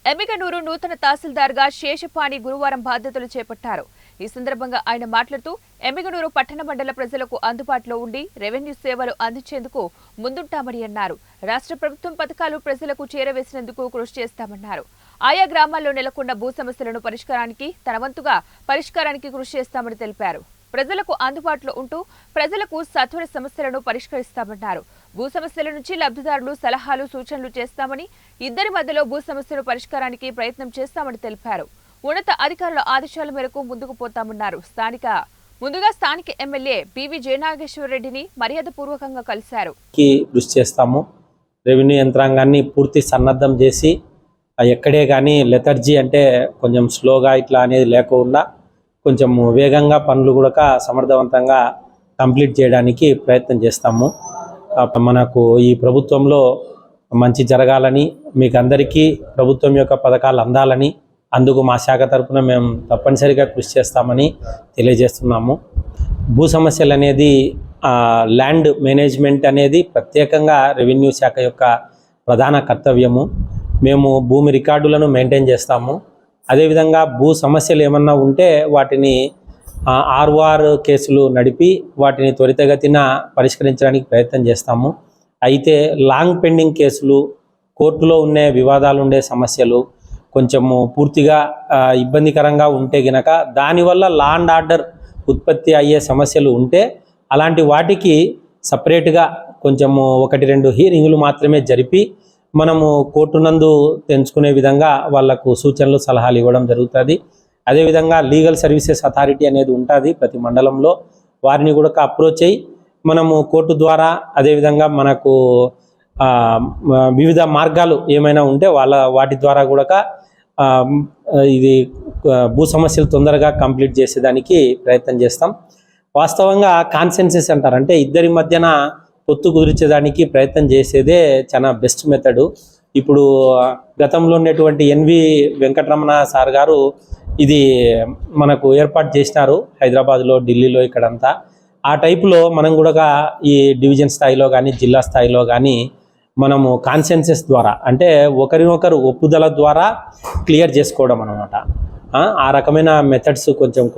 ఎమ్మిగనూరు నూతన తహసీల్దార్గా శేషపాణి గురువారం బాధ్యతలు చేపట్టారు. ఈ సందర్భంగా ఆయన మాట్లాడుతూ ఎమ్మిగనూరు పట్టణ మండల ప్రజలకు అందుబాటులో ఉండి రెవెన్యూ సేవలు అందించేందుకు ముందుంటామని అన్నారు. రాష్ట్ర ప్రభుత్వం పథకాలు ప్రజలకు చేరవేసినందుకు కృషి చేస్తామన్నారు. ఆయా గ్రామాల్లో నెలకొన్న భూ సమస్యలను తన వంతుగా పరిష్కారానికి కృషి చేస్తామని తెలిపారు. ప్రజలకు అందుబాటులో ఉంటూ ప్రజలకు సత్వర సమస్యలను పరిష్కరిస్తామన్నారు. భూ సమస్యల నుంచి లబ్ధిదారులు సలహాలు సూచనలు చేస్తామని, ఇద్దరి మధ్యలో భూ సమస్యల పరిష్కారానికి ప్రయత్నం చేస్తామని తెలిపారు. ఉన్నత అధికారుల ఆదేశాల మేరకు ముందుకు పోతామన్నారు. స్థానిక ఎమ్మెల్యే పివి జయనాగేశ్వరరెడ్డిని మర్యాదపూర్వకంగా కలిశారు. కృషి చేస్తాము. రెవెన్యూ యంత్రాంగాన్ని పూర్తి సన్నద్ధం చేసి ఎక్కడే కానీ లెథర్జీ అంటే కొంచెం స్లోగా ఇట్లా అనేది లేకుండా కొంచెం వేగంగా పనులు కూడా సమర్థవంతంగా కంప్లీట్ చేయడానికి ప్రయత్నం చేస్తాము. మనకు ఈ ప్రభుత్వంలో మంచి జరగాలని, మీకు అందరికీ ప్రభుత్వం యొక్క పథకాలు అందాలని, అందుకు మా శాఖ తరఫున మేము తప్పనిసరిగా కృషి చేస్తామని తెలియజేస్తున్నాము. భూ సమస్యలు అనేది ల్యాండ్ మేనేజ్మెంట్ అనేది ప్రత్యేకంగా రెవెన్యూ శాఖ యొక్క ప్రధాన కర్తవ్యము. మేము భూమి రికార్డులను మెయింటైన్ చేస్తాము. అదేవిధంగా భూ సమస్యలు ఏమన్నా ఉంటే వాటిని ఆర్ఓఆర్ కేసులు నడిపి వాటిని త్వరితగతిన పరిష్కరించడానికి ప్రయత్నం చేస్తాము. అయితే లాంగ్ పెండింగ్ కేసులు, కోర్టులో ఉండే వివాదాలు ఉండే సమస్యలు కొంచెము పూర్తిగా ఇబ్బందికరంగా ఉంటే గనక, దానివల్ల లా అండ్ ఆర్డర్ ఉత్పత్తి అయ్యే సమస్యలు ఉంటే అలాంటి వాటికి సపరేట్గా కొంచెము 1-2 హీరింగ్లు మాత్రమే జరిపి మనము కోర్టు నందు తెంచుకునే విధంగా వాళ్లకు సూచనలు సలహాలు ఇవ్వడం జరుగుతుంది. అదేవిధంగా లీగల్ సర్వీసెస్ అథారిటీ అనేది ఉంటుంది ప్రతి మండలంలో. వారిని కూడా అప్రోచ్ అయ్యి మనము కోర్టు ద్వారా, అదేవిధంగా మనకు వివిధ మార్గాలు ఏమైనా ఉంటే వాటి ద్వారా కూడా ఇది భూ సమస్యలు తొందరగా కంప్లీట్ చేసేదానికి ప్రయత్నం చేస్తాం. వాస్తవంగా కాన్సెన్సస్ అంటారు, అంటే ఇద్దరి మధ్యన పొత్తు కుదిర్చేదానికి ప్రయత్నం చేసేదే చాలా బెస్ట్ మెథడు. ఇప్పుడు గతంలో ఉన్నటువంటి ఎన్వి వెంకటరమణ సార్ గారు ఇది మనకు ఏర్పాటు చేసినారు హైదరాబాద్లో, ఢిల్లీలో, ఇక్కడంతా. ఆ టైపులో మనం కూడా ఈ డివిజన్ స్థాయిలో కానీ జిల్లా స్థాయిలో కానీ మనము కాన్సెన్సస్ ద్వారా, అంటే ఒకరినొకరు ఒప్పుదల ద్వారా క్లియర్ చేసుకోవడం అన్నమాట. ఆ రకమైన మెథడ్స్ కొంచెం